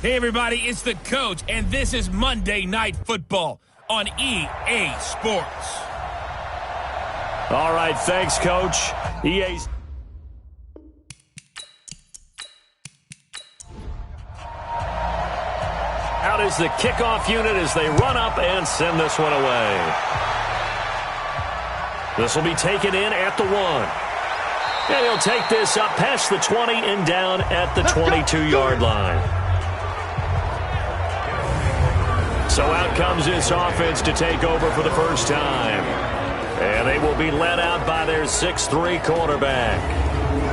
Hey, everybody, it's the coach, and this is Monday Night Football on EA Sports. All right, thanks, Coach. EA's. Out is the kickoff unit as they run up and send this one away. This will be taken in at the 1. And he'll take this up past the 20 and down at the 22-yard line. So out comes this offense to take over for the first time. And they will be led out by their 6'3" quarterback.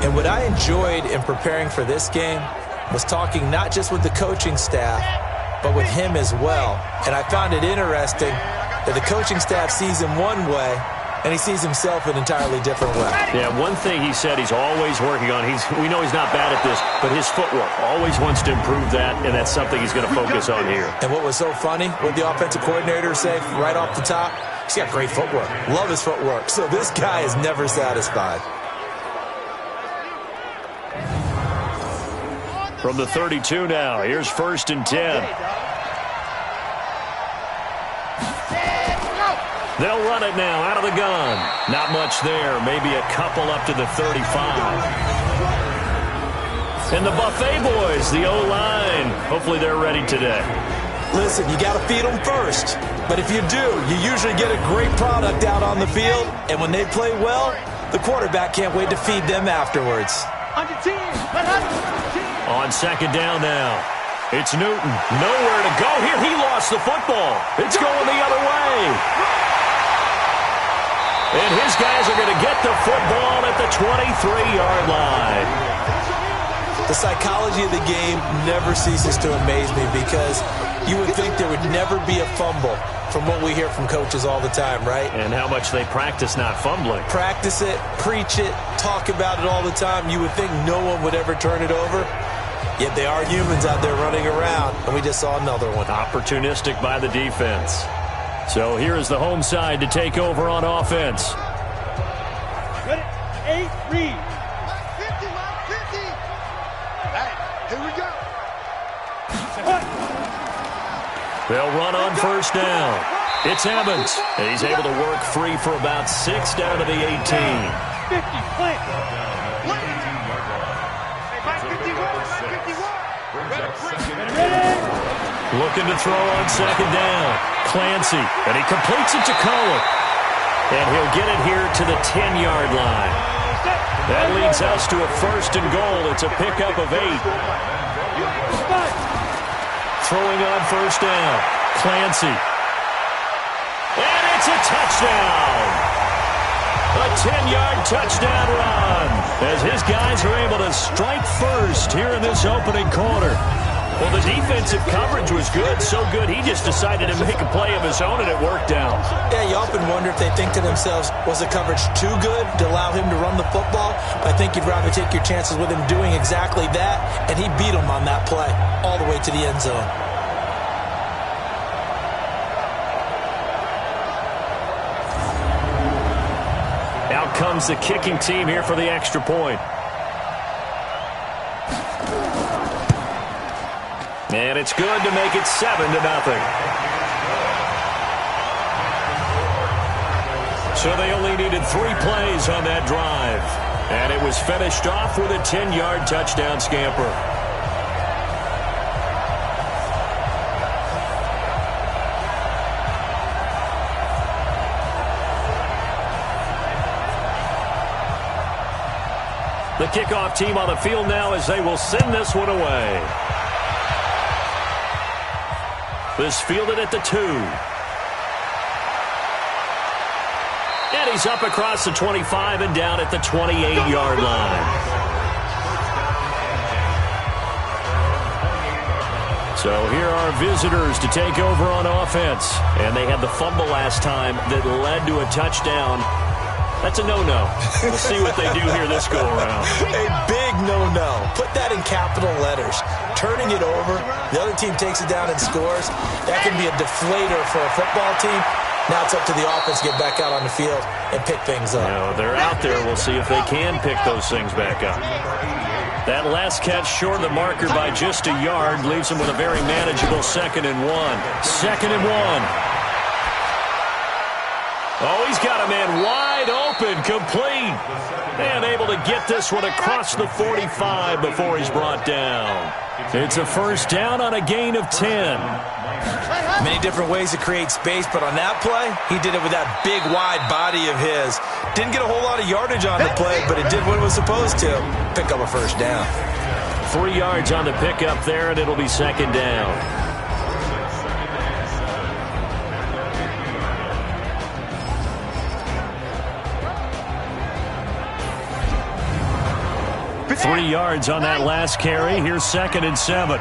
And what I enjoyed in preparing for this game was talking not just with the coaching staff, but with him as well. And I found it interesting that the coaching staff sees him one way, and he sees himself an entirely different way. Yeah, one thing he said he's always working on, we know he's not bad at this, but his footwork, always wants to improve that, and that's something he's going to focus on here. And what was so funny, what the offensive coordinator said right off the top, he's got great footwork. Love his footwork. So this guy is never satisfied. From the 32 now, here's 1st and 10. They'll run it now out of the gun. Not much there. Maybe a couple up to the 35. And the Buffet boys, the O-line. Hopefully they're ready today. Listen, you got to feed them first. But if you do, you usually get a great product out on the field. And when they play well, the quarterback can't wait to feed them afterwards. On 2nd down now. It's Newton. Nowhere to go here. He lost the football. It's going the other way. And his guys are going to get the football at the 23-yard line. The psychology of the game never ceases to amaze me because you would think there would never be a fumble from what we hear from coaches all the time, right? And how much they practice not fumbling. Practice it, preach it, talk about it all the time. You would think no one would ever turn it over. Yet they are humans out there running around, and we just saw another one. Opportunistic by the defense. So here is the home side to take over on offense. Ready? 8, read. 50, 50. Hey, here we go. They'll run on 1st down. It's Evans. And he's able to work free for about 6 down to the 18. 50, plant. Looking to throw on 2nd down. Clancy, and he completes it to Cohen. And he'll get it here to the 10-yard line. That leads us to a 1st and goal. It's a pickup of 8. Throwing on 1st down. Clancy. And it's a touchdown. A 10-yard touchdown run as his guys are able to strike first here in this opening quarter. Well, the defensive coverage was good, so good he just decided to make a play of his own, and it worked out. Yeah, you often wonder if they think to themselves, was the coverage too good to allow him to run the football? But I think you'd rather take your chances with him doing exactly that, and he beat him on that play all the way to the end zone. Out comes the kicking team here for the extra point. And it's good to make it 7-0. So they only needed 3 plays on that drive. And it was finished off with a 10-yard touchdown scamper. The kickoff team on the field now as they will send this one away. This fielded at the 2. And he's up across the 25 and down at the 28-yard line. So here are visitors to take over on offense. And they had the fumble last time that led to a touchdown. That's a no-no. We'll see what they do here this go-around. A big no-no. Put that in capital letters. Turning it over, the other team takes it down and scores. That can be a deflator for a football team. Now it's up to the offense to get back out on the field and pick things up. They're out there. We'll see if they can pick those things back up. That last catch short of the marker by just a yard leaves him with a very manageable 2nd and 1. 2nd and 1. Oh, he's got a man wide open, complete. And able to get this one across the 45 before he's brought down. It's a first down on a gain of 10. Many different ways to create space, but on that play, he did it with that big, wide body of his. Didn't get a whole lot of yardage on the play, but it did what it was supposed to. Pick up a first down. 3 yards on the pickup there, and it'll be 2nd down. Three yards on that last carry. Here's 2nd and 7.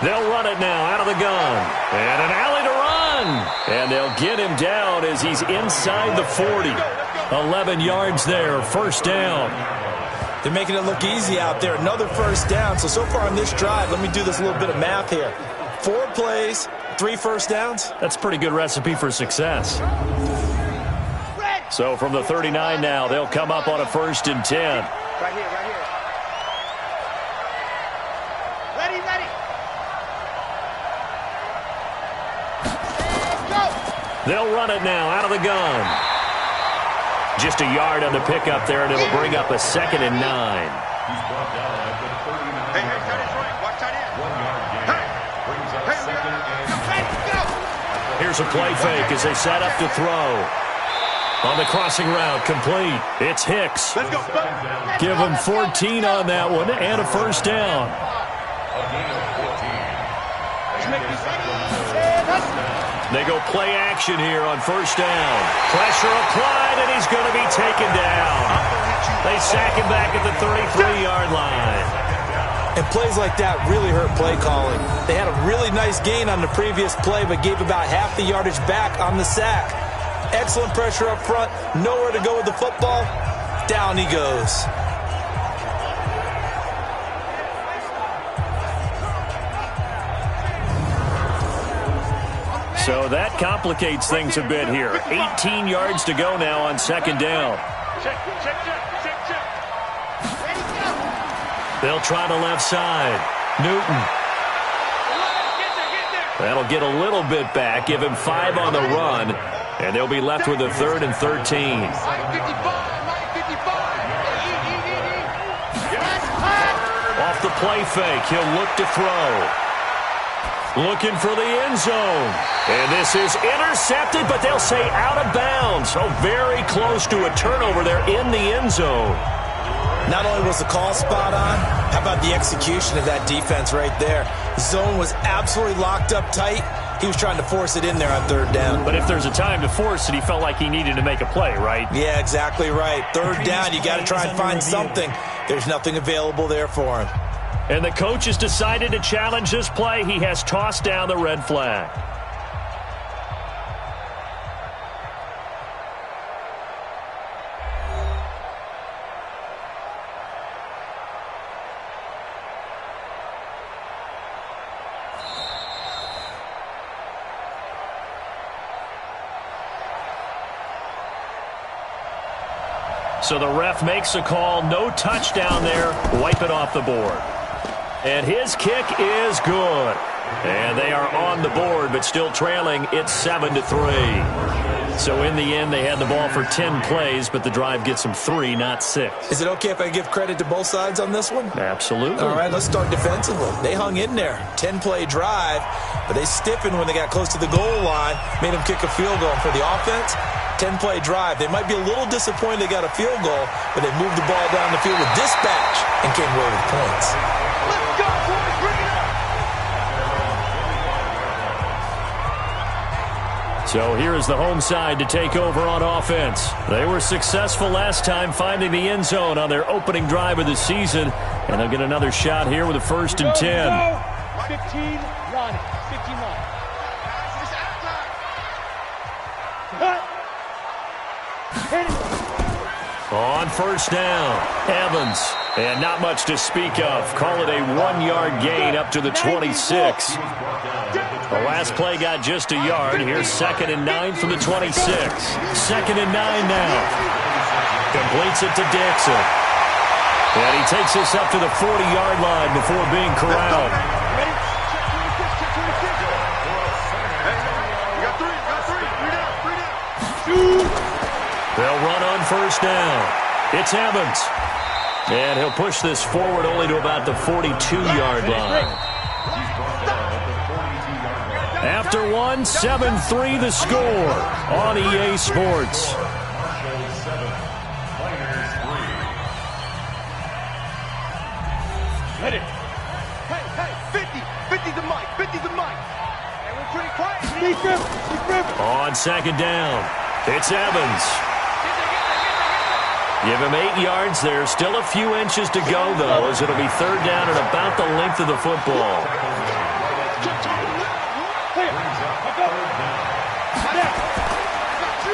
They'll run it now out of the gun. And an alley to run. And they'll get him down as he's inside the 40. 11 yards there. First down. They're making it look easy out there. Another first down. So far on this drive, let me do this little bit of math here. 4 plays, 3 first downs. That's a pretty good recipe for success. So from the 39 now, they'll come up on a 1st and 10. Right here, right here. Ready, ready. Go. They'll run it now out of the gun. Just a yard on the pickup there, and it'll bring up a 2nd and 9. Hey, cut it right. Watch that in. 1 yard. Hey, Here's a play fake as they set up to throw. On the crossing route, complete. It's Hicks. Let's go. Give him 14 on that one and a first down. They go play action here on first down. Pressure applied, and he's going to be taken down. They sack him back at the 33-yard line. And plays like that really hurt play calling. They had a really nice gain on the previous play, but gave about half the yardage back on the sack. Excellent pressure up front. Nowhere to go with the football. Down he goes. So that complicates things a bit here. 18 yards to go now on 2nd down. Check. They'll try the left side. Newton. That'll get a little bit back. Give him 5 on the run. And they'll be left with a 3rd and 13. Off the play fake, he'll look to throw. Looking for the end zone. And this is intercepted, but they'll say out of bounds. So very close to a turnover there in the end zone. Not only was the call spot on, how about the execution of that defense right there? Zone was absolutely locked up tight. He was trying to force it in there on 3rd down. But if there's a time to force it, he felt like he needed to make a play, right? Yeah, exactly right. 3rd down, you got to try and find something. There's nothing available there for him. And the coach has decided to challenge this play. He has tossed down the red flag. So the ref makes a call. No touchdown there. Wipe it off the board. And his kick is good. And they are on the board, but still trailing. It's 7-3. So in the end, they had the ball for 10 plays, but the drive gets them 3, not 6. Is it okay if I give credit to both sides on this one? Absolutely. All right, let's start defensively. They hung in there. 10-play drive, but they stiffened when they got close to the goal line, made them kick a field goal. For the offense, 10-play drive. They might be a little disappointed they got a field goal, but they moved the ball down the field with dispatch and came away with points. Let's go, boys. Bring it up. So here is the home side to take over on offense. They were successful last time finding the end zone on their opening drive of the season, and they'll get another shot here with a 1st and 10. 15 run. 15 run. On first down, Evans. And not much to speak of. Call it a 1-yard gain up to the 26. The last play got just a yard. Here's 2nd and 9 from the 26. 2nd and 9 now. Completes it to Dixon. And he takes us up to the 40-yard line before being corralled. They'll run on first down. It's Evans. And he'll push this forward only to about the 42-yard line. After one, 7-3 the score on EA Sports. Hey, 50's the mic, 50's the mic. And we're pretty quiet. On second down, it's Evans. Give him 8 yards. There's still a few inches to go, though, as it'll be third down and about the length of the football.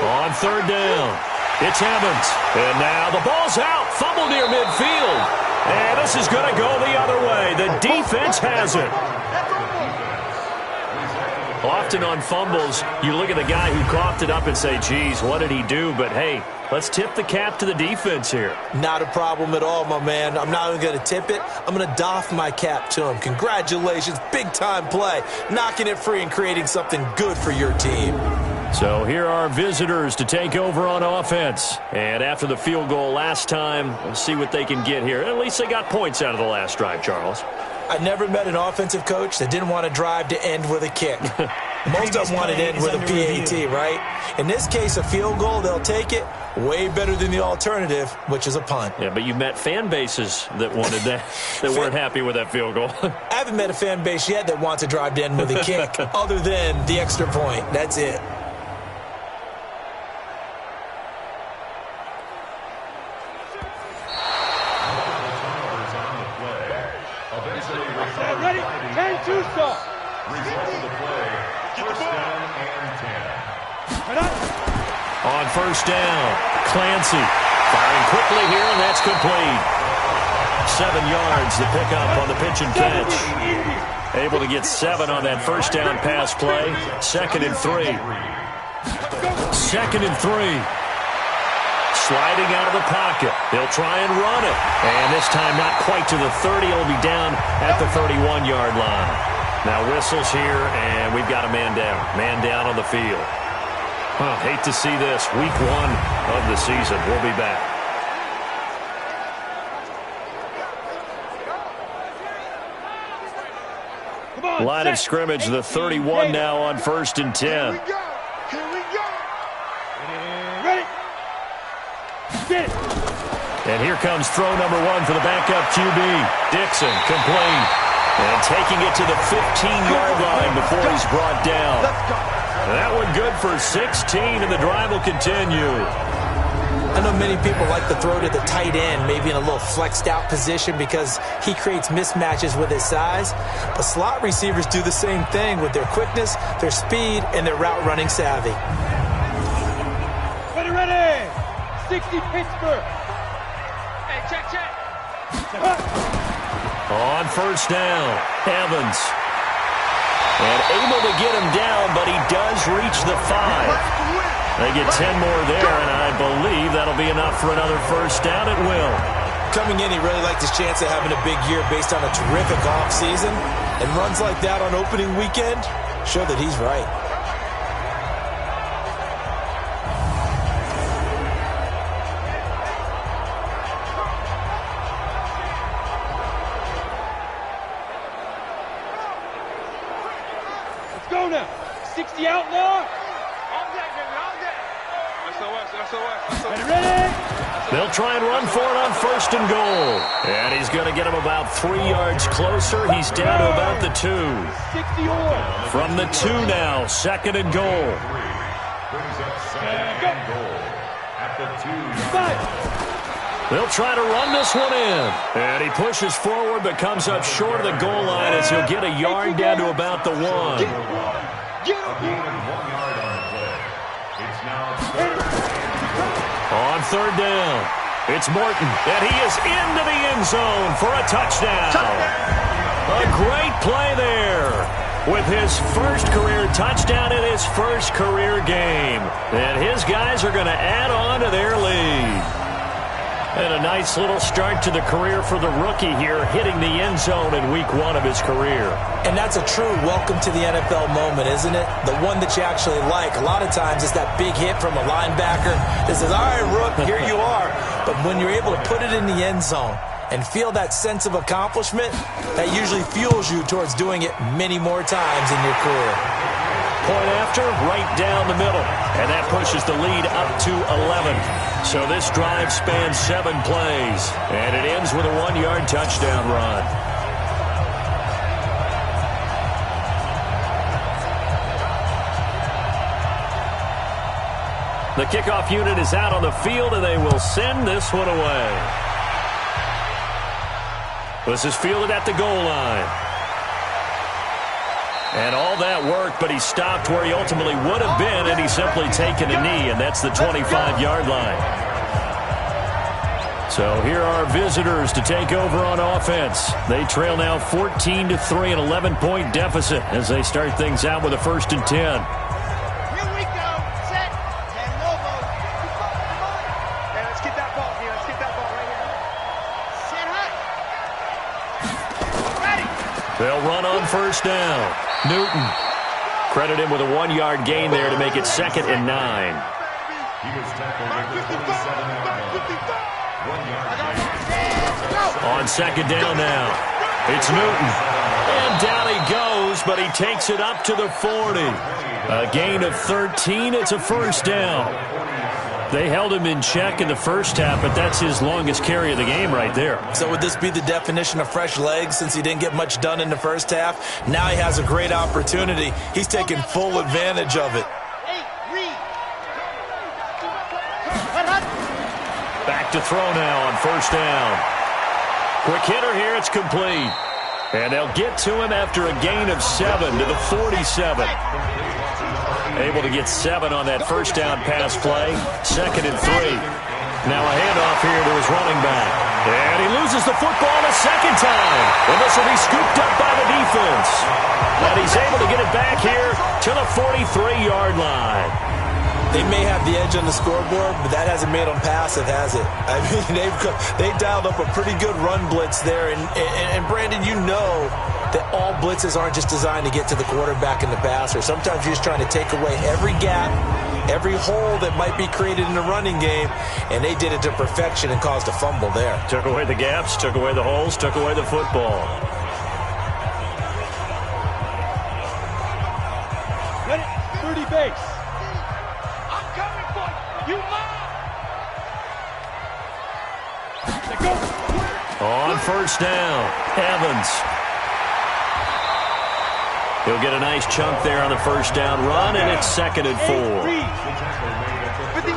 On third down, it's Evans. And now the ball's out. Fumble near midfield. And this is going to go the other way. The defense has it. Often on fumbles, you look at the guy who coughed it up and say, geez, what did he do? But, hey, let's tip the cap to the defense here. Not a problem at all, my man. I'm not even going to tip it. I'm going to doff my cap to him. Congratulations. Big-time play. Knocking it free and creating something good for your team. So here are visitors to take over on offense. And after the field goal last time, we'll see what they can get here. At least they got points out of the last drive, Charles. I never met an offensive coach that didn't want to drive to end with a kick. Most of them want to end with a PAT, right? In this case, a field goal, they'll take it. Way better than the alternative, which is a punt. Yeah, but you met fan bases that wanted that, that weren't happy with that field goal. I haven't met a fan base yet that wants to drive to end with a kick, other than the extra point. That's it. Ready? 10-2 stop. Result of the play, first down and 10. On first down, Clancy firing quickly here, and that's complete. 7 yards the pickup on the pitch and catch. Able to get 7 on that first down pass play. 2nd and 3. 2nd and 3. Sliding out of the pocket. He'll try and run it. And this time not quite to the 30. He'll be down at the 31-yard line. Now whistles here, and we've got a man down. Man down on the field. Hate to see this. Week 1 of the season. We'll be back. Line of scrimmage, the 31 now on 1st and 10. Here we go. Ready? Get it. And here comes throw number 1 for the backup QB. Dixon, complete. And taking it to the 15-yard line before he's brought down. That one good for 16, and the drive will continue. I know many people like to throw to the tight end, maybe in a little flexed out position because he creates mismatches with his size. But slot receivers do the same thing with their quickness, their speed, and their route running savvy. Ready. 60 Pittsburgh. Hey, check. On first down, Evans. And able to get him down, but he does reach the 5. They get 10 more there, and I believe that'll be enough for another first down. It will. Coming in, he really liked his chance of having a big year based on a terrific offseason. And runs like that on opening weekend show that he's right. Go now. 60 outlaw. Ready? They'll try and run for it on 1st and goal. And he's going to get him about 3 yards closer. He's down to about the 2. 60 or. From the 2 now, 2nd and goal. At the 2. They'll try to run this one in. And he pushes forward but comes up short of the goal line as he'll get a yard down to about the 1. Get him. Gain of 1 yard on the play. It's now On 3rd down, it's Morton, and he is into the end zone for a touchdown. A great play there. with his first career touchdown in his first career game. And his guys are going to add on to their lead. And a nice little start to the career for the rookie here, hitting the end zone in week 1 of his career. And that's a true welcome to the NFL moment, isn't it? The one that you actually like. A lot of times it's that big hit from a linebacker that says, all right, Rook, here you are. But when you're able to put it in the end zone and feel that sense of accomplishment, that usually fuels you towards doing it many more times in your career. Point after, right down the middle. And that pushes the lead up to 11. So this drive spans 7 plays. And it ends with a 1-yard touchdown run. The kickoff unit is out on the field, and they will send this one away. This is fielded at the goal line. And all that work, but he stopped where he ultimately would have been, and he's simply taken a knee, and that's the 25-yard line. So here are visitors to take over on offense. They trail now 14-3, an 11-point deficit as they start things out with a 1st and 10. Here we go. Set. And Lobo. Hey, let's get that ball here. Let's get that ball right here. Set high. Ready. They'll run on 1st down. Newton. Credit him with a 1-yard gain there to make it 2nd and 9. He was tackled at the 27-yard line. 1 yard. On 2nd down now. It's Newton. And down he goes, but he takes it up to the 40. A gain of 13. It's a 1st down. They held him in check in the first half, but that's his longest carry of the game right there. So would this be the definition of fresh legs since he didn't get much done in the first half? Now he has a great opportunity. He's taking full advantage of it. Back to throw now on 1st down. Quick hitter here, it's complete. And they'll get to him after a gain of 7 to the 47. Able to get 7 on that 1st down pass play. 2nd and 3. Now a handoff here to his running back. And he loses the football a 2nd time. And this will be scooped up by the defense. And he's able to get it back here to the 43-yard line. They may have the edge on the scoreboard, but that hasn't made them passive, has it? I mean, they dialed up a pretty good run blitz there. And Brandon, you know that all blitzes aren't just designed to get to the quarterback and the passer. Sometimes you're just trying to take away every gap, every hole that might be created in the running game, and they did it to perfection and caused a fumble there. Took away the gaps, took away the holes, took away the football. Ready? 30 base. I'm coming for you. You mine. Let's go. On 1st down, Evans. He'll get a nice chunk there on the 1st down run, and it's 2nd and 4. 51.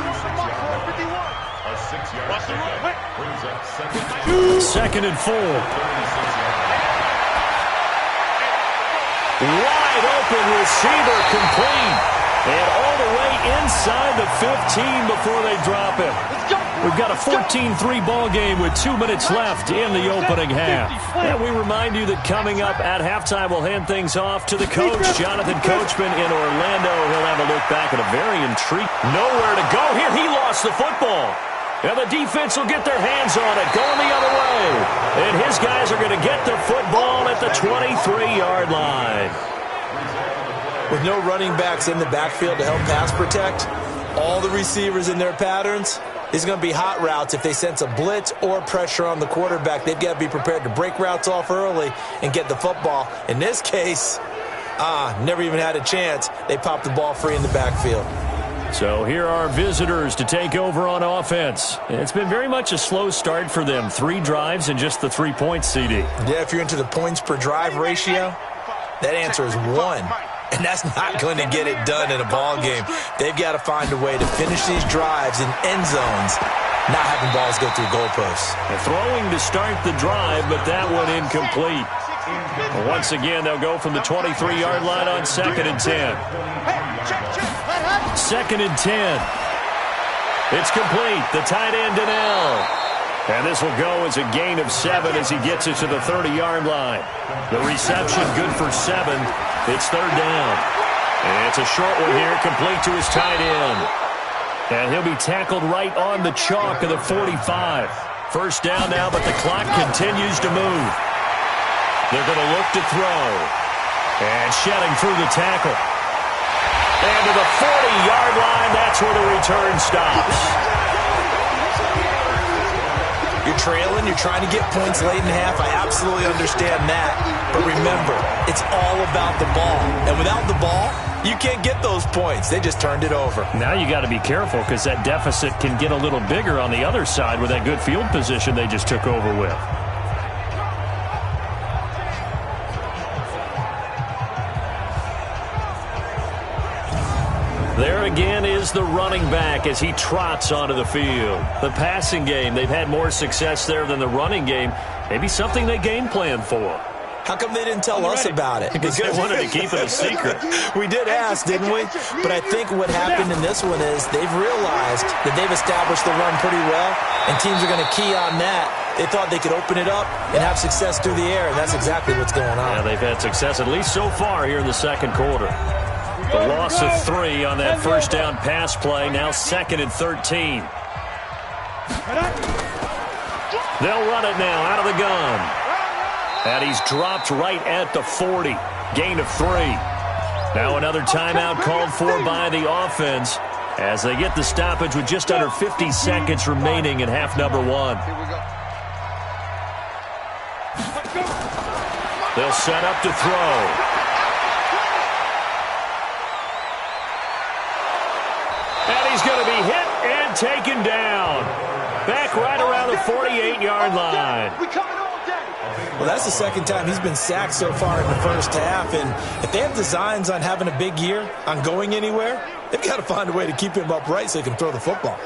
A 6-yard pickup brings up 2nd and 4. Wide open receiver complete. And all the way inside the 15 before they drop it. We've got a 14-3 ball game with 2 minutes left in the opening half. And we remind you that coming up at halftime, we'll hand things off to the coach, Jonathan Coachman in Orlando. He'll have a look back at a very intriguing. Nowhere to go here. He lost the football. And the defense will get their hands on it, going the other way. And his guys are going to get the football at the 23-yard line. With no running backs in the backfield to help pass protect, all the receivers in their patterns, it's going to be hot routes. If they sense a blitz or pressure on the quarterback, they've got to be prepared to break routes off early and get the football. In this case, never even had a chance. They popped the ball free in the backfield. So here are visitors to take over on offense. It's been very much a slow start for them. 3 drives and just the 3 points, CD. Yeah, if you're into the points per drive ratio, that answer is 1. And that's not going to get it done in a ball game. They've got to find a way to finish these drives in end zones, not having balls go through goalposts. They're throwing to start the drive, but that one incomplete. Once again, they'll go from the 23-yard line on 2nd and 10. 2nd and 10. It's complete. The tight end, Donnell. And this will go as a gain of 7 as he gets it to the 30-yard line. The reception good for 7. It's third down. And it's a short one here, complete to his tight end. And he'll be tackled right on the chalk of the 45. First down now, but the clock continues to move. They're going to look to throw. And shedding through the tackle. And to the 40-yard line, that's where the return stops. You're trailing, you're trying to get points late in half. I absolutely understand that. But remember, it's all about the ball. And without the ball, you can't get those points. They just turned it over. Now you got to be careful because that deficit can get a little bigger on the other side with that good field position they just took over with. There again is the running back as he trots onto the field. The passing game, they've had more success there than the running game. Maybe something they game plan for. How come they didn't tell us about it? Because they wanted to keep it a secret. We did ask, didn't we? But I think what happened in this one is they've realized that they've established the run pretty well, and teams are going to key on that. They thought they could open it up and have success through the air, and that's exactly what's going on. Yeah, they've had success, at least so far here in the second quarter. The loss of 3 on that first down pass play, now 2nd and 13. They'll run it now out of the gun. And he's dropped right at the 40. Gain of 3. Now another timeout called for by the offense as they get the stoppage with just under 50 seconds remaining in half number 1. They'll set up to throw. And he's going to be hit and taken down. Back right around the 48-yard line. Well, that's the second time he's been sacked so far in the first half. And if they have designs on having a big year, on going anywhere, they've got to find a way to keep him upright so he can throw the football.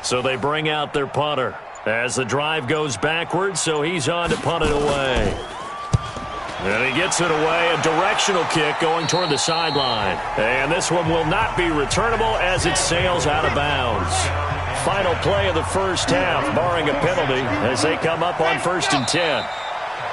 So they bring out their punter as the drive goes backwards, so he's on to punt it away. And he gets it away, a directional kick going toward the sideline. And this one will not be returnable as it sails out of bounds. Final play of the first half, barring a penalty, as they come up on 1st and 10.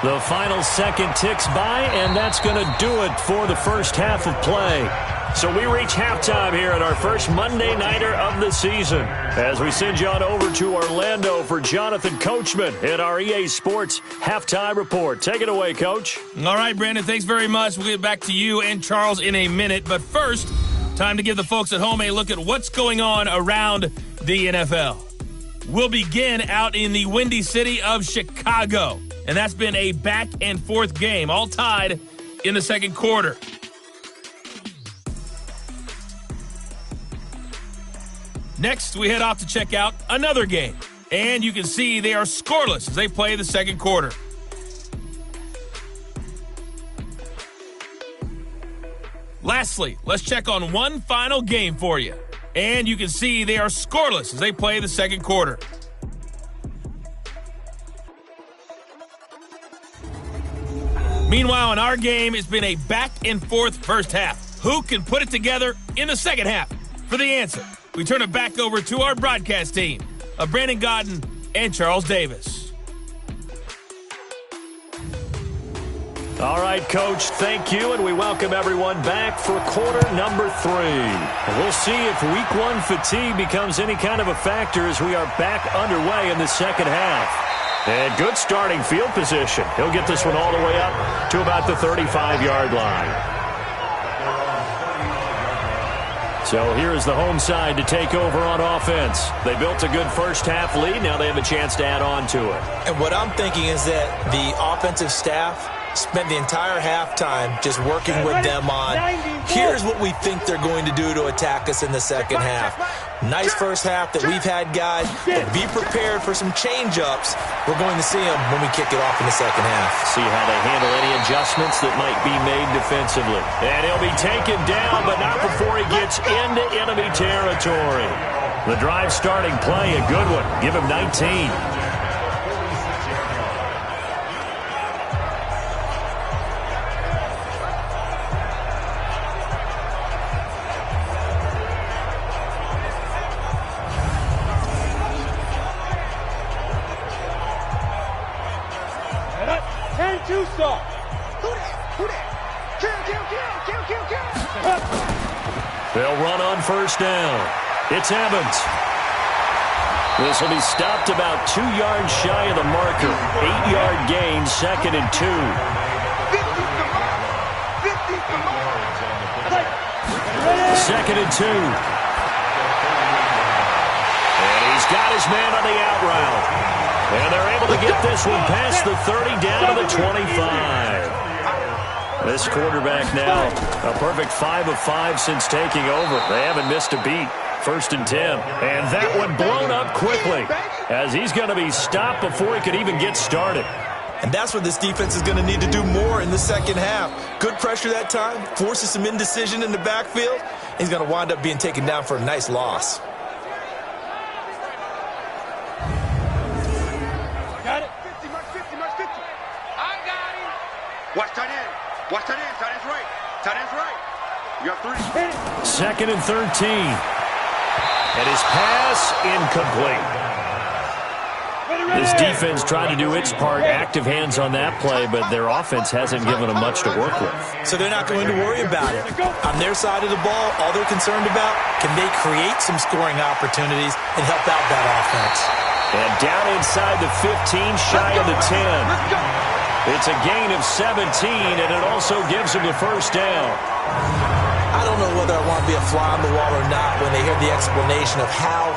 The final second ticks by, and that's going to do it for the first half of play. So we reach halftime here at our first Monday Nighter of the season as we send you on over to Orlando for Jonathan Coachman in our EA Sports Halftime Report. Take it away, Coach. All right, Brandon, thanks very much. We'll get back to you and Charles in a minute. But first, time to give the folks at home a look at what's going on around the NFL. We'll begin out in the windy city of Chicago. And that's been a back-and-forth game, all tied in the second quarter. Next, we head off to check out another game. And you can see they are scoreless as they play the second quarter. Lastly, let's check on one final game for you. And you can see they are scoreless as they play the second quarter. Meanwhile, in our game, it's been a back-and-forth first half. Who can put it together in the second half? For the answer, we turn it back over to our broadcast team of Brandon Godden and Charles Davis. All right, Coach, thank you, and we welcome everyone back for quarter number 3. We'll see if week 1 fatigue becomes any kind of a factor as we are back underway in the second half. And good starting field position. He'll get this one all the way up to about the 35-yard line. So here's the home side to take over on offense. They built a good first half lead. Now they have a chance to add on to it. And what I'm thinking is that the offensive staff spent the entire halftime just working with them on, here's what we think they're going to do to attack us in the second half. Nice first half that we've had, guys, but be prepared for some change-ups. We're going to see them when we kick it off in the second half. See how they handle any adjustments that might be made defensively. And he'll be taken down, but not before he gets into enemy territory. The drive starting play, a good one. Give him 19. They'll run on first down. It's Evans. This will be stopped about 2 yards shy of the marker. 8-yard gain, 2nd and 2. Second and 2. And he's got his man on the out route. And they're able to get this one past the 30 down to the 25. This quarterback now, a perfect 5 of 5 since taking over. They haven't missed a beat. 1st and 10. And that one blown up quickly as he's going to be stopped before he could even get started. And that's what this defense is going to need to do more in the second half. Good pressure that time, forces some indecision in the backfield. He's going to wind up being taken down for a nice loss. Got it. 50, mark 50, mark 50. I got him. Watch tight end. Watch tight end. Tight end's right. Tight end's right. You got 3. 2nd and 13. And his pass incomplete. This defense trying to do its part, active hands on that play, but their offense hasn't given them much to work with. So they're not going to worry about it. On their side of the ball, all they're concerned about, can they create some scoring opportunities and help out that offense? And down inside the 15, shy of the 10. It's a gain of 17, and it also gives them the first down. I don't know whether I want to be a fly on the wall or not when they hear the explanation of how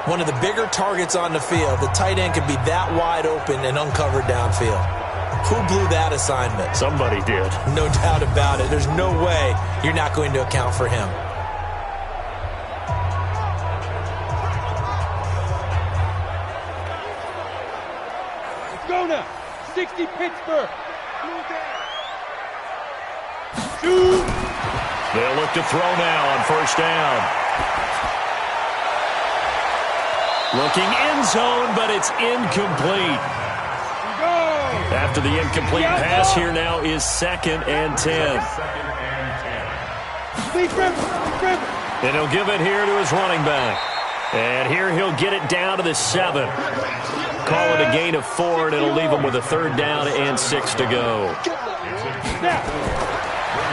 one of the bigger targets on the field, the tight end could be that wide open and uncovered downfield. Who blew that assignment? Somebody did. No doubt about it. There's no way you're not going to account for him. Let's go now. 60 Pittsburgh. Shoot. They'll look to throw now on first down. Looking end zone, but it's incomplete. After the incomplete pass, here now is 2nd and 10. And he'll give it here to his running back. And here he'll get it down to the 7. Call it a gain of 4, and it'll leave him with a 3rd down and 6 to go.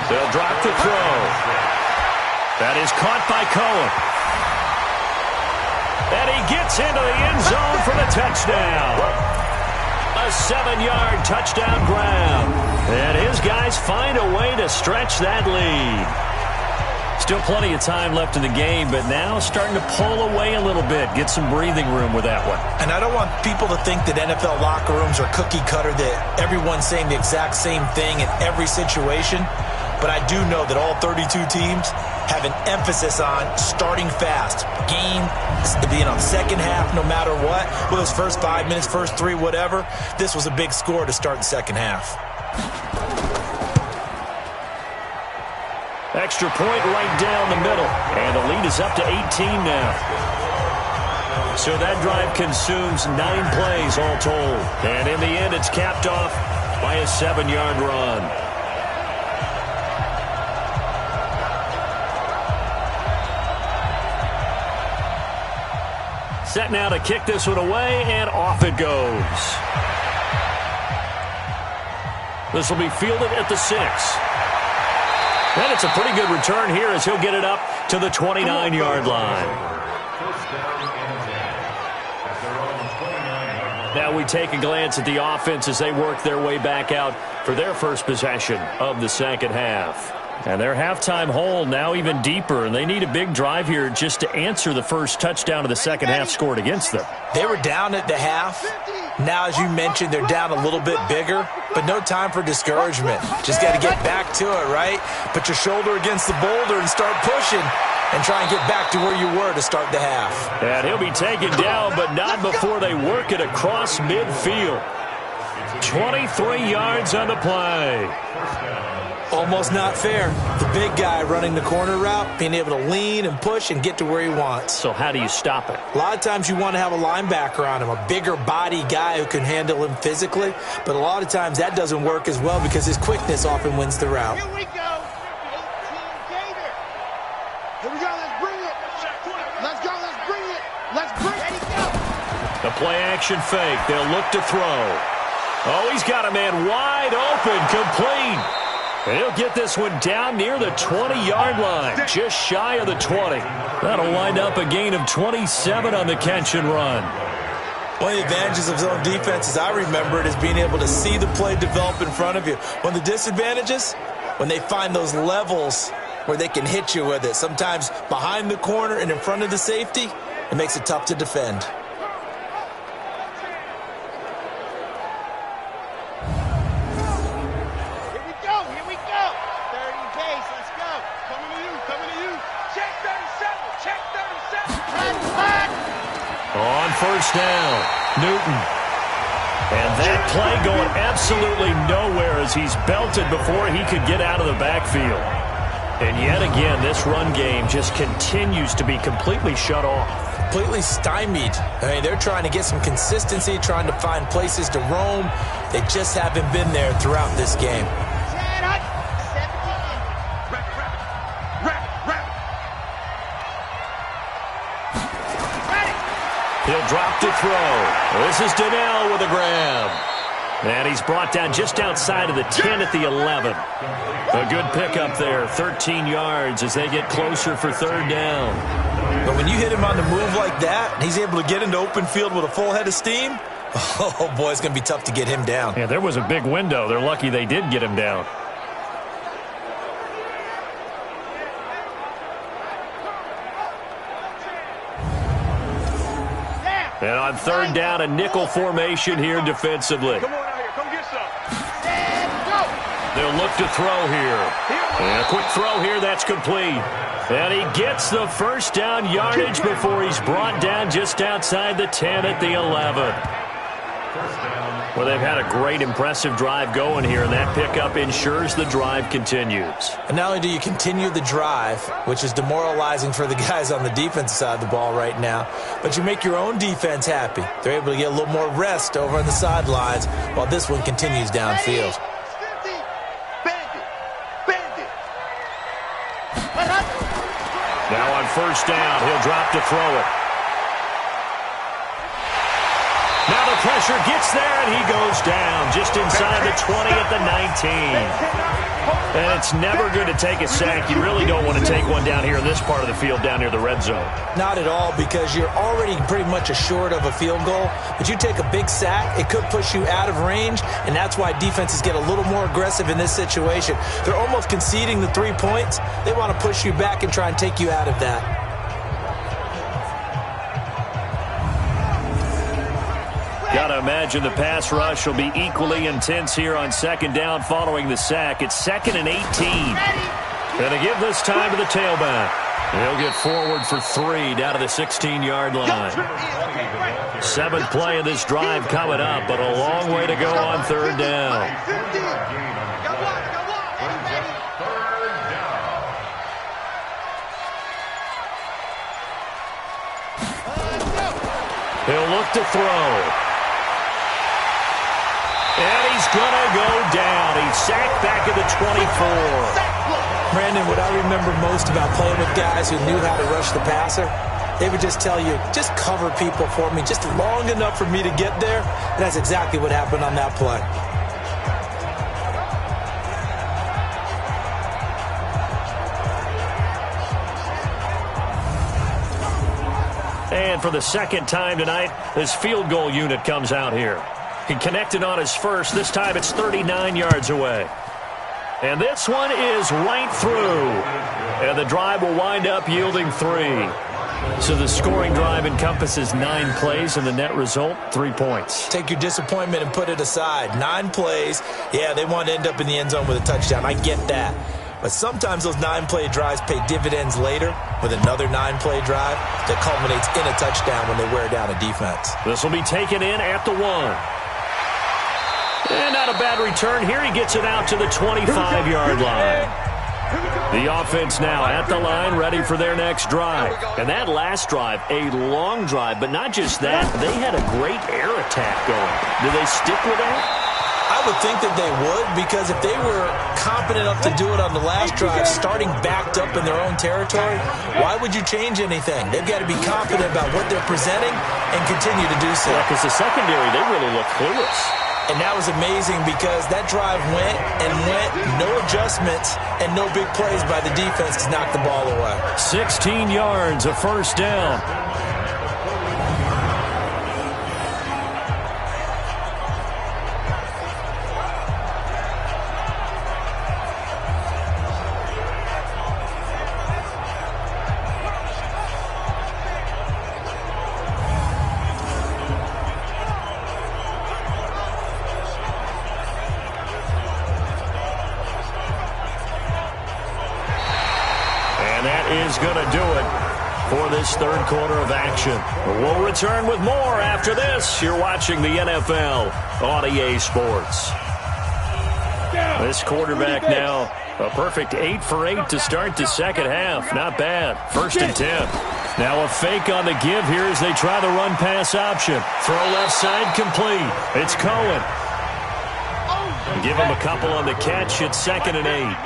They'll drop the throw. That is caught by Cohen. And he gets into the end zone for the touchdown. A 7-yard touchdown grab. And his guys find a way to stretch that lead. Still plenty of time left in the game, but now starting to pull away a little bit. Get some breathing room with that one. And I don't want people to think that NFL locker rooms are cookie cutter, that everyone's saying the exact same thing in every situation. But I do know that all 32 teams have an emphasis on starting fast. Game, being on second half no matter what. Well, those first 5 minutes, first 3, whatever. This was a big score to start the second half. Extra point right down the middle. And the lead is up to 18 now. So that drive consumes 9 plays all told. And in the end, it's capped off by a 7-yard run. Set now to kick this one away, and off it goes. This will be fielded at the 6. And it's a pretty good return here as he'll get it up to the 29-yard line. Now we take a glance at the offense as they work their way back out for their first possession of the second half. And their halftime hole now even deeper, and they need a big drive here just to answer the first touchdown of the second half scored against them. They were down at the half. Now, as you mentioned, they're down a little bit bigger, but no time for discouragement. Just got to get back to it, right? Put your shoulder against the boulder and start pushing and try and get back to where you were to start the half. And he'll be taken down, but not before they work it across midfield. 23 yards on the play. Almost not fair. The big guy running the corner route, being able to lean and push and get to where he wants. So how do you stop it? A lot of times you want to have a linebacker on him, a bigger body guy who can handle him physically. But a lot of times that doesn't work as well because his quickness often wins the route. Here we go. 18 Gator. Here we go. Let's bring it. Let's go. Let's bring it. Let's bring it. The play action fake. They'll look to throw. Oh, he's got a man wide open. open, complete. And he'll get this one down near the 20-yard line, just shy of the 20. That'll wind up a gain of 27 on the catch and run. One of the advantages of zone defense, as I remember it, is being able to see the play develop in front of you. One of the disadvantages, when they find those levels where they can hit you with it, sometimes behind the corner and in front of the safety, it makes it tough to defend. Here we go. 30 base, let's go. Coming to you. Check 37, check 37. Hot. On first down, Newton. And that play going absolutely nowhere as he's belted before he could get out of the backfield. And yet again, this run game just continues to be completely shut off. Completely stymied. I mean, they're trying to get some consistency, trying to find places to roam. They just haven't been there throughout this game. He'll drop to throw. This is Donnell with a grab. And he's brought down just outside of the 10 at the 11. A good pickup there, 13 yards as they get closer for third down. But when you hit him on the move like that, and he's able to get into open field with a full head of steam, oh boy, it's going to be tough to get him down. Yeah, there was a big window. They're lucky they did get him down. And on third down, a nickel formation here defensively. Come on out here, come get some. And go. They'll look to throw here. And a quick throw here, that's complete. And he gets the first down yardage before he's brought down just outside the 10 at the 11. Well, they've had a great, impressive drive going here, and that pickup ensures the drive continues. And not only do you continue the drive, which is demoralizing for the guys on the defensive side of the ball right now, but you make your own defense happy. They're able to get a little more rest over on the sidelines while this one continues downfield. Now on first down, he'll drop to throw it. Now the pressure gets there, and he goes down just inside the 20 at the 19. And it's never good to take a sack. You really don't want to take one down here in this part of the field down near the red zone. Not at all, because you're already pretty much assured of a field goal. But you take a big sack, it could push you out of range, and that's why defenses get a little more aggressive in this situation. They're almost conceding the 3 points. They want to push you back and try and take you out of that. Got to imagine the pass rush will be equally intense here on second down following the sack. It's 2nd and 18. And they give this time to the tailback. He'll get forward for 3 down to the 16-yard line. 7th play of this drive coming up, but a long way to go on third down. He'll look to throw. And he's going to go down. He's sacked back at the 24. Brandon, what I remember most about playing with guys who knew how to rush the passer, they would just tell you, just cover people for me just long enough for me to get there. And that's exactly what happened on that play. And for the second time tonight, this field goal unit comes out here. He connected on his first. This time it's 39 yards away. And this one is right through. And the drive will wind up yielding 3. So the scoring drive encompasses 9 plays, and the net result, 3 points. Take your disappointment and put it aside. 9 plays. Yeah, they want to end up in the end zone with a touchdown. I get that. But sometimes those 9-play drives pay dividends later with another 9-play drive that culminates in a touchdown when they wear down a defense. This will be taken in at the 1. And not a bad return. Here he gets it out to the 25-yard line. The offense now at the line, ready for their next drive. And that last drive, a long drive, but not just that. They had a great air attack going. Do they stick with that? I would think that they would, because if they were competent enough to do it on the last drive, starting backed up in their own territory, why would you change anything? They've got to be confident about what they're presenting and continue to do so. Yeah, because the secondary, they really look clueless. And that was amazing because that drive went and went, no adjustments and no big plays by the defense to knock the ball away. 16 yards, a first down. Is going to do it for this third quarter of action. We'll return with more after this. You're watching the NFL on EA Sports. This quarterback now a perfect 8 for 8 to start the second half. Not bad. 1st and 10. Now a fake on the give here as they try the run-pass option. Throw left side complete. It's Cohen. Give him a couple on the catch. It's 2nd and 8.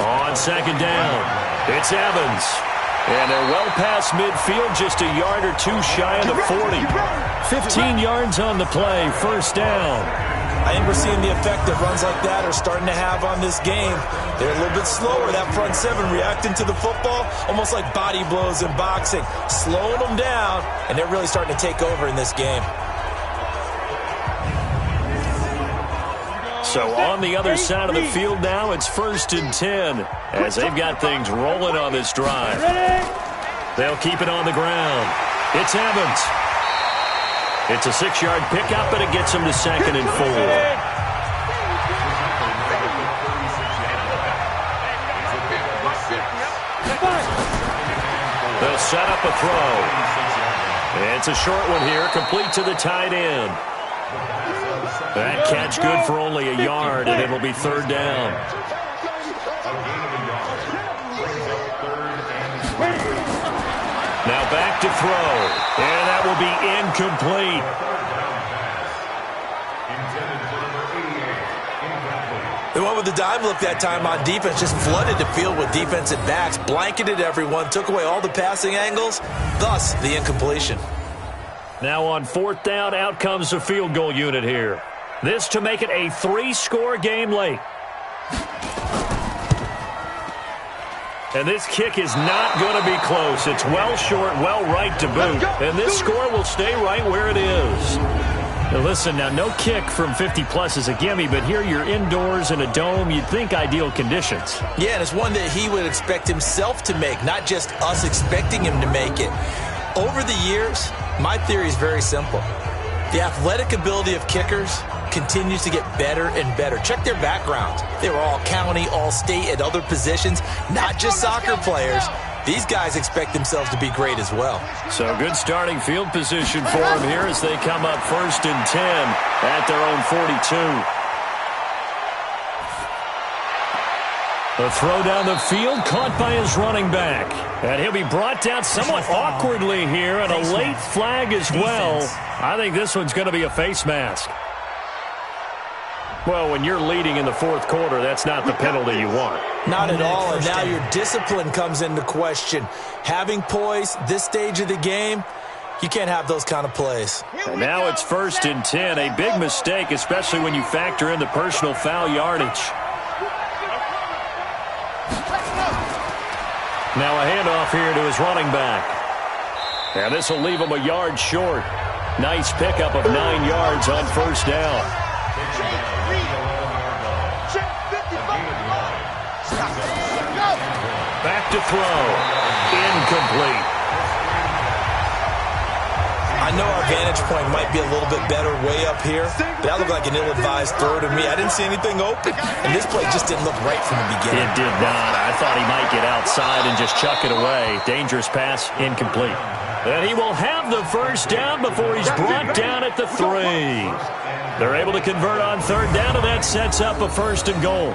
On 2nd down, it's Evans. And they're well past midfield, just a yard or two shy of the 40. 15 yards on the play, 1st down. I think we're seeing the effect that runs like that are starting to have on this game. They're a little bit slower, that front seven, reacting to the football, almost like body blows in boxing, slowing them down, and they're really starting to take over in this game. So on the other side of the field now, it's 1st and 10 as they've got things rolling on this drive. They'll keep it on the ground. It's Evans. It's a 6-yard pickup, and it gets him to 2nd and 4. They'll set up a throw. It's a short one here, complete to the tight end. That catch good for only a yard, and it'll be 3rd down. Now back to throw, and that will be incomplete. They went with the dime look that time on defense, just flooded the field with defensive backs, blanketed everyone, took away all the passing angles, thus the incompletion. Now on 4th down, out comes the field goal unit here. This to make it a 3-score game late. And this kick is not going to be close. It's well short, well right to boot. And this score will stay right where it is. Now listen, now no kick from 50-plus is a gimme, but here you're indoors in a dome. You'd think ideal conditions. Yeah, and it's one that he would expect himself to make, not just us expecting him to make it. Over the years, my theory is very simple. The athletic ability of kickers continues to get better and better. Check their backgrounds. They were all county, all state, at other positions, not just soccer players. These guys expect themselves to be great as well. So good starting field position for them here as they come up 1st and 10 at their own 42. The throw down the field caught by his running back. And he'll be brought down somewhat awkwardly here, and a late flag as well. I think this one's going to be a face mask. Well, when you're leading in the 4th quarter, that's not the penalty you want. Not at all, and now your discipline comes into question. Having poise this stage of the game, you can't have those kind of plays. And now it's 1st and 10, a big mistake, especially when you factor in the personal foul yardage. Now a handoff here to his running back. And this will leave him a yard short. Nice pickup of 9 yards on 1st down. Back to throw. Incomplete. I know our vantage point might be a little bit better way up here, but that looked like an ill-advised throw to me. I didn't see anything open, and this play just didn't look right from the beginning. It did not. I thought he might get outside and just chuck it away. Dangerous pass, incomplete. And he will have the 1st down before he's brought down at the 3. They're able to convert on 3rd down, and that sets up a 1st and goal.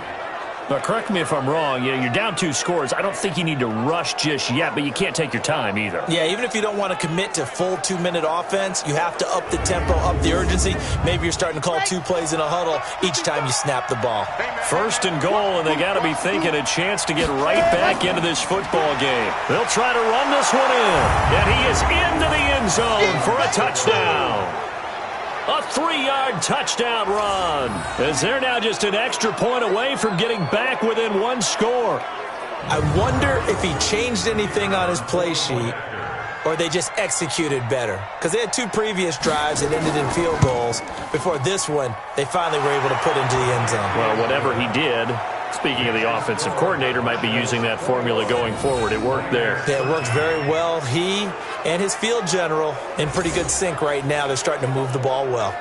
Now, correct me if I'm wrong. You're down 2 scores. I don't think you need to rush just yet, but you can't take your time either. Yeah, even if you don't want to commit to full 2-minute offense, you have to up the tempo, up the urgency. Maybe you're starting to call 2 plays in a huddle each time you snap the ball. 1st and goal, and they got to be thinking a chance to get right back into this football game. They'll try to run this one in, and he is into the end zone for a touchdown. A 3-yard touchdown run, as they're now just an extra point away from getting back within 1 score. I wonder if he changed anything on his play sheet or they just executed better. Because they had 2 previous drives that ended in field goals. Before this one, they finally were able to put into the end zone. Well, whatever he did, speaking of the offensive coordinator, might be using that formula going forward. It worked there. Yeah, it worked very well. He and his field general in pretty good sync right now. They're starting to move the ball well.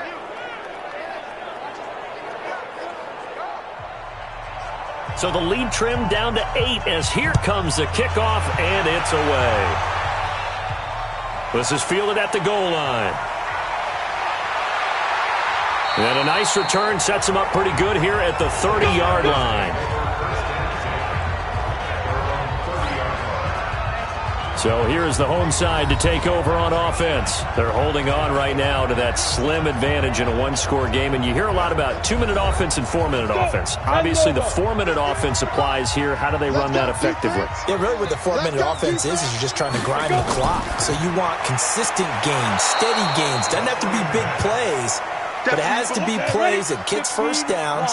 So the lead trimmed down to 8 as here comes the kickoff, and it's away. This is fielded at the goal line. And a nice return sets him up pretty good here at the 30-yard line. So here's the home side to take over on offense. They're holding on right now to that slim advantage in a 1-score game. And you hear a lot about 2-minute offense and 4-minute offense. Obviously, the 4-minute offense applies here. How do they run that effectively? Yeah, really what the 4-minute offense is you're just trying to grind the clock. So you want consistent gains, steady gains. Doesn't have to be big plays, but it has to be plays that gets first downs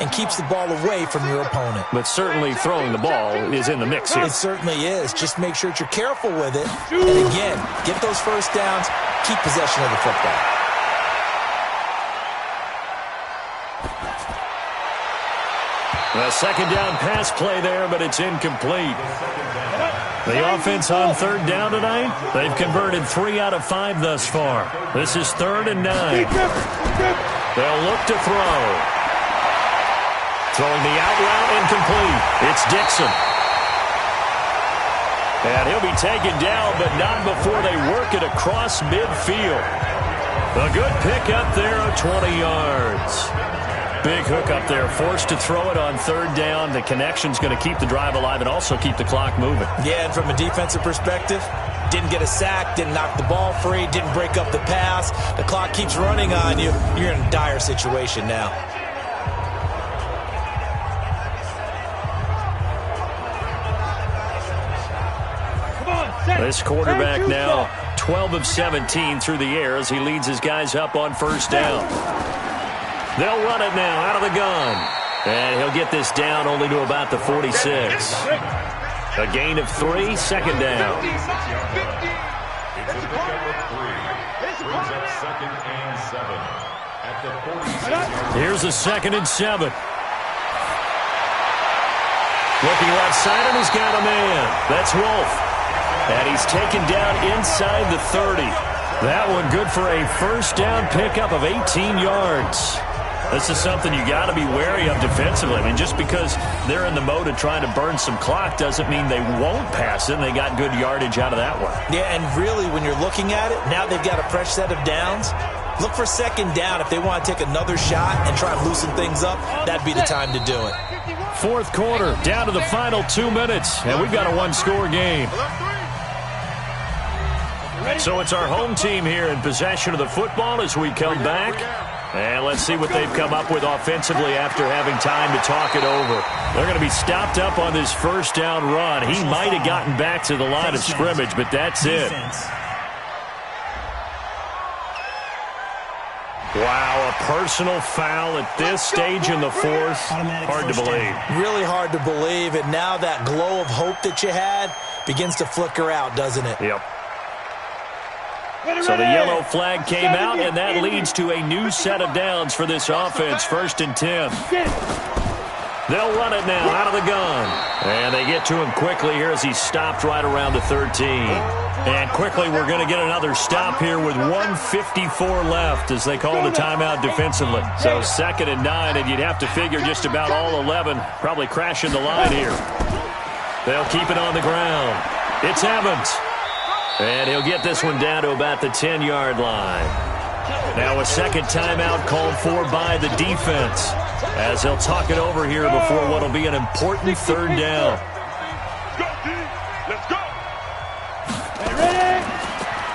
and keeps the ball away from your opponent. But certainly throwing the ball is in the mix here. It certainly is. Just make sure that you're careful with it. And again, get those first downs, keep possession of the football. A 2nd down pass play there, but it's incomplete. The offense on 3rd down tonight, they've converted 3 out of 5 thus far. This is 3rd and 9. They'll look to throw. Throwing the out route incomplete. It's Dixon. And he'll be taken down, but not before they work it across midfield. A good pick up there of 20 yards. Big hook up there, forced to throw it on 3rd down. The connection's going to keep the drive alive and also keep the clock moving. Yeah, and from a defensive perspective, didn't get a sack, didn't knock the ball free, didn't break up the pass. The clock keeps running on you. You're in a dire situation now. This quarterback now 12 of 17 through the air as he leads his guys up on 1st down. They'll run it now out of the gun. And he'll get this down only to about the 46. A gain of 3, 2nd down. It's a pickup of 3. Brings up 2nd and 7 at the 46. Here's a 2nd and 7. Looking left side, and he's got a man. That's Wolf. And he's taken down inside the 30. That one good for a 1st down pickup of 18 yards. This is something you got to be wary of defensively. I mean, just because they're in the mode of trying to burn some clock doesn't mean they won't pass it, and they got good yardage out of that one. Yeah, and really, when you're looking at it, now they've got a fresh set of downs. Look for 2nd down. If they want to take another shot and try and loosen things up, that'd be the time to do it. 4th quarter, down to the final 2 minutes, and we've got a 1-score game. So it's our home team here in possession of the football as we come back. And let's see what they've come up with offensively after having time to talk it over. They're going to be stopped up on this 1st down run. He might have gotten back to the line of scrimmage, but that's it. Wow, a personal foul at this stage in the 4th. Hard to believe. Really hard to believe, and now that glow of hope that you had begins to flicker out, doesn't it? Yep. So the yellow flag came out, and that leads to a new set of downs for this offense. 1st and 10. They'll run it now out of the gun. And they get to him quickly here as he's stopped right around the 13. And quickly we're going to get another stop here with 1:54 left as they call the timeout defensively. So 2nd and 9, and you'd have to figure just about all 11 probably crashing the line here. They'll keep it on the ground. It's Evans. And he'll get this one down to about the 10-yard line. Now a second timeout called for by the defense, as they'll talk it over here before what will be an important third down. Let's go.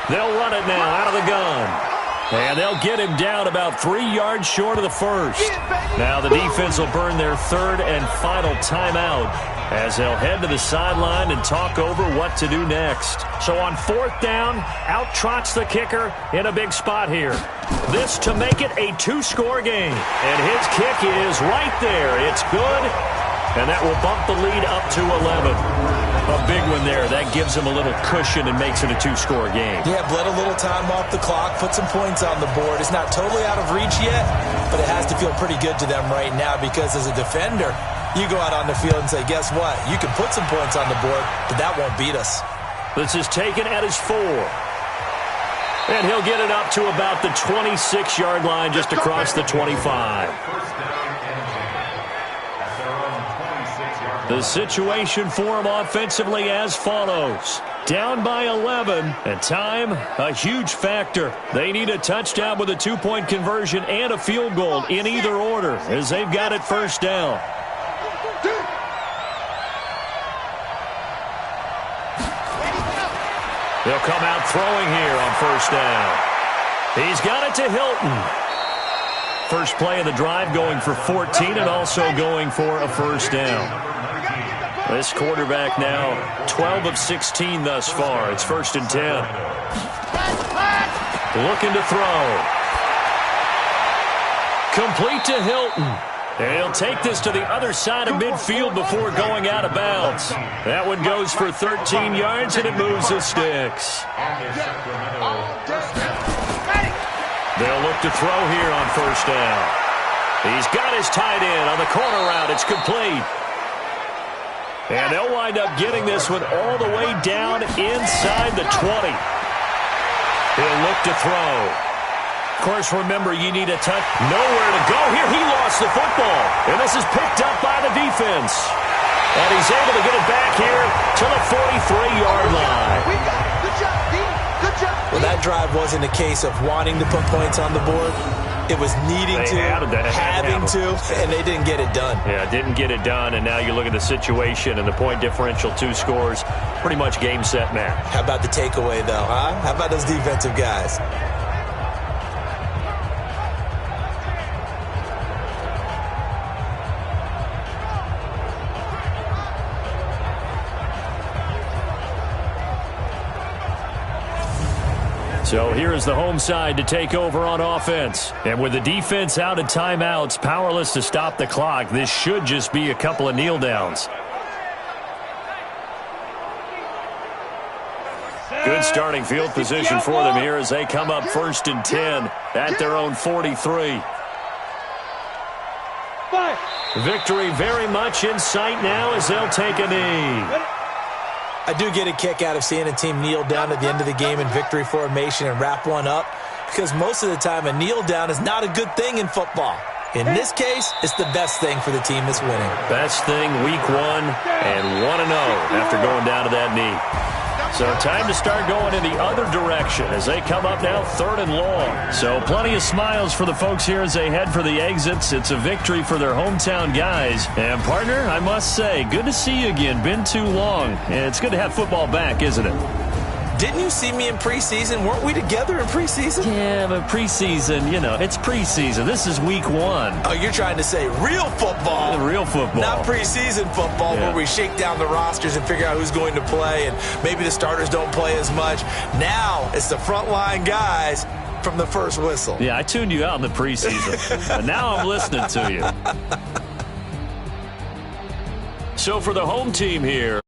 They'll run it now out of the gun. And they'll get him down about 3 yards short of the first. Now the defense will burn their third and final timeout as they'll head to the sideline and talk over what to do next. So on fourth down, out trots the kicker in a big spot here. This to make it a 2-score game. And his kick is right there. It's good. And that will bump the lead up to 11. A big one there. That gives him a little cushion and makes it a 2-score game. Yeah, bled a little time off the clock, put some points on the board. It's not totally out of reach yet, but it has to feel pretty good to them right now because as a defender, you go out on the field and say, guess what? You can put some points on the board, but that won't beat us. This is taken at his 4. And he'll get it up to about the 26-yard line just across the 25. The situation for him offensively as follows. Down by 11, and time, a huge factor. They need a touchdown with a 2-point conversion and a field goal in either order as they've got it first down. They'll come out throwing here on first down. He's got it to Hilton. First play of the drive going for 14 and also going for a first down. This quarterback now 12 of 16 thus far. It's 1st and 10. Looking to throw. Complete to Hilton. And he'll take this to the other side of midfield before going out of bounds. That one goes for 13 yards and it moves the sticks. They'll look to throw here on first down. He's got his tight end on the corner route. It's complete. And they'll wind up getting this one all the way down inside the 20. He'll look to throw. Of course, remember, you need a touch. Nowhere to go here. He lost the football. And this is picked up by the defense. And he's able to get it back here to the 43-yard line. Good job, D. Good job. Well, that drive wasn't a case of wanting to put points on the board. It was needing to, having to, and they didn't get it done. Yeah, didn't get it done, and now you look at the situation and the point differential, 2 scores, pretty much game, set, match. How about the takeaway, though, huh? How about those defensive guys? So here is the home side to take over on offense. And with the defense out of timeouts, powerless to stop the clock, this should just be a couple of kneel downs. Good starting field position for them here as they come up 1st and 10 at their own 43. Victory very much in sight now as they'll take a knee. I do get a kick out of seeing a team kneel down at the end of the game in victory formation and wrap one up because most of the time a kneel down is not a good thing in football. In this case, it's the best thing for the team that's winning. Best thing week 1 and 1-0 after going down to that knee. So time to start going in the other direction as they come up now 3rd and long. So plenty of smiles for the folks here as they head for the exits. It's a victory for their hometown guys. And partner, I must say, good to see you again. Been too long. And it's good to have football back, isn't it? Didn't you see me in preseason? Weren't we together in preseason? Yeah, but preseason, you know, it's preseason. This is week 1. Oh, you're trying to say real football. Real football. Not preseason football where we shake down the rosters and figure out who's going to play and maybe the starters don't play as much. Now it's the frontline guys from the first whistle. Yeah, I tuned you out in the preseason. But now I'm listening to you. So for the home team here.